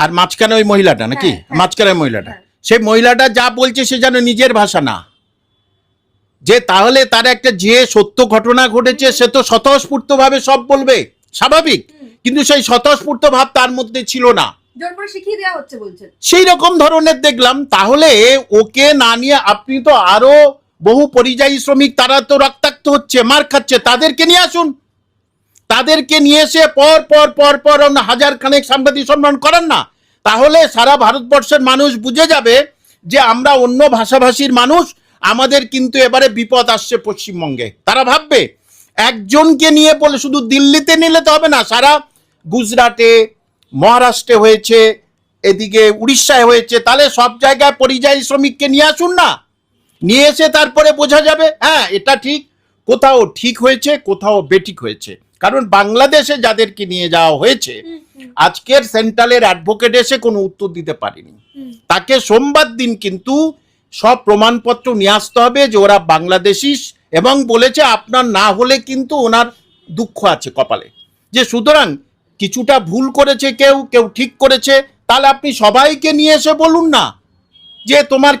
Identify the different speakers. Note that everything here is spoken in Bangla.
Speaker 1: আর মাঝখানে ওই মহিলাটা নাকি, মাঝখানে মহিলাটা, সেই মহিলাটা যা বলছে সে যেন নিজের ভাষা না, যে তাহলে তার একটা যে সত্য ঘটনা ঘটেছে সে তো স্বতঃস্ফূর্ত ভাবে সব বলবে, স্বাভাবিক, কিন্তু সেই স্বতঃস্ফূর্ত ভাব তার মধ্যে ছিল না,
Speaker 2: জোর করে শিখিয়ে দেওয়া হচ্ছে বলছেন,
Speaker 1: সেই রকম ধরনের দেখলাম। তাহলে ওকে না নিয়ে আপনি তো আরো বহু পরিযায়ী শ্রমিক, তারা তো রক্তাক্ত হচ্ছে, মার খাচ্ছে, তাদেরকে নিয়ে আসুন, তাদেরকে নিয়ে এসে পর পর পর পর হাজার খানেক সাংবাদিক সম্মেলন করান না, তাহলে সারা ভারতবর্ষের মানুষ বুঝে যাবে যে আমরা অন্য ভাষাভাষীর মানুষ, আমাদের কিন্তু এবারে বিপদ আসছে পশ্চিমবঙ্গে। তারা ভাববে একজনকে নিয়ে বলে শুধু দিল্লিতে নিলে তো হবে না, সারা গুজরাটে, মহারাষ্ট্রে হয়েছে, এদিকে উড়িষ্যায় হয়েছে, তাহলে সব জায়গায় পরিযায়ী শ্রমিককে নিয়ে আসুন না, নিয়ে এসে তারপরে বোঝা যাবে হ্যাঁ এটা ঠিক, কোথাও ঠিক হয়েছে, কোথাও বেঠিক হয়েছে। কারণ বাংলাদেশে যাদেরকে নিয়ে যাওয়া হয়েছে, আজকের সেন্ট্রালের অ্যাডভোকেট এসে কোনো উত্তর দিতে পারেনি, তাকে সোমবার দিন কিন্তু সব প্রমাণপত্র নিয়ে আসতে হবে যে ওরা বাংলাদেশি, এবং বলেছে আপনার না হলে কিন্তু ওনার দুঃখ আছে কপালে, যে সুতরাং কিছুটা ভুল করেছে কেউ, কেউ ঠিক করেছে, তাহলে আপনি সবাইকে নিয়ে এসে বলুন না যে তোমার কি